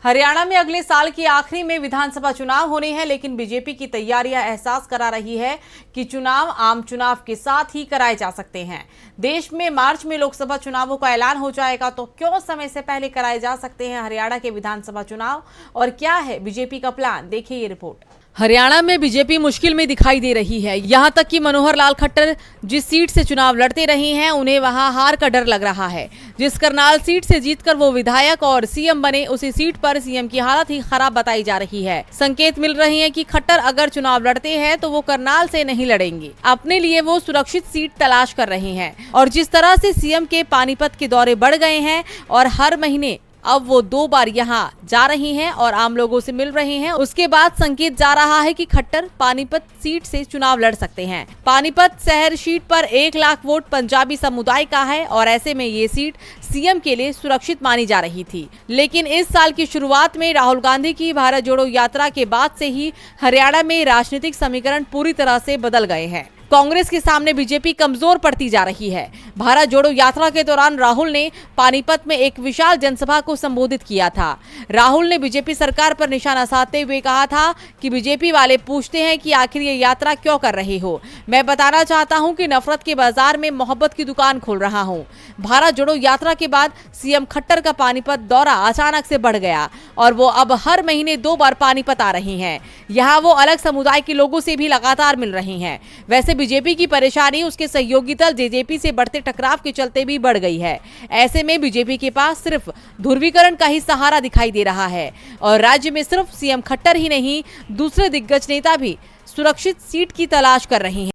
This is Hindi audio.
हरियाणा में अगले साल की आखिरी में विधानसभा चुनाव होने हैं, लेकिन बीजेपी की तैयारियां एहसास करा रही है कि चुनाव आम चुनाव के साथ ही कराए जा सकते हैं। देश में मार्च में लोकसभा चुनावों का ऐलान हो जाएगा, तो क्यों समय से पहले कराए जा सकते हैं हरियाणा के विधानसभा चुनाव, और क्या है बीजेपी का प्लान, देखिए ये रिपोर्ट। हरियाणा में बीजेपी मुश्किल में दिखाई दे रही है। यहां तक कि मनोहर लाल खट्टर जिस सीट से चुनाव लड़ते रहे हैं, उन्हें वहां हार का डर लग रहा है। जिस करनाल सीट से जीतकर वो विधायक और सीएम बने, उसी सीट पर सीएम की हालत ही खराब बताई जा रही है। संकेत मिल रहे हैं कि खट्टर अगर चुनाव लड़ते हैं तो वो करनाल से नहीं लड़ेंगे। अपने लिए वो सुरक्षित सीट तलाश कर रहे हैं। और जिस तरह से सीएम के पानीपत के दौरे बढ़ गए हैं और हर महीने अब वो 2 बार यहाँ जा रही हैं और आम लोगों से मिल रहे हैं, उसके बाद संकेत जा रहा है कि खट्टर पानीपत सीट से चुनाव लड़ सकते हैं। पानीपत शहर सीट पर 1 लाख वोट पंजाबी समुदाय का है और ऐसे में ये सीट सीएम के लिए सुरक्षित मानी जा रही थी। लेकिन इस साल की शुरुआत में राहुल गांधी की भारत जोड़ो यात्रा के बाद से ही हरियाणा में राजनीतिक समीकरण पूरी तरह से बदल गए हैं। कांग्रेस के सामने बीजेपी कमजोर पड़ती जा रही है। भारत जोड़ो यात्रा के दौरान राहुल ने पानीपत में एक विशाल जनसभा को संबोधित किया था। राहुल ने बीजेपी सरकार पर निशाना साधते हुए कहा था कि बीजेपी वाले पूछते हैं कि आखिर ये यात्रा क्यों कर रहे हो। मैं बताना चाहता हूं कि नफरत के बाजार में मोहब्बत की दुकान खोल रहा हूं। भारत जोड़ो यात्रा के बाद सीएम खट्टर का पानीपत दौरा अचानक से बढ़ गया और वो अब हर महीने 2 बार पानीपत आ रही हैं। यहाँ वो अलग समुदाय के लोगों से भी लगातार मिल रही हैं। वैसे बीजेपी की परेशानी उसके सहयोगी दल जेजेपी से बढ़ते टकराव के चलते भी बढ़ गई है। ऐसे में बीजेपी के पास सिर्फ ध्रुवीकरण का ही सहारा दिखाई दे रहा है और राज्य में सिर्फ सीएम खट्टर ही नहीं, दूसरे दिग्गज नेता भी सुरक्षित सीट की तलाश कर रहे हैं।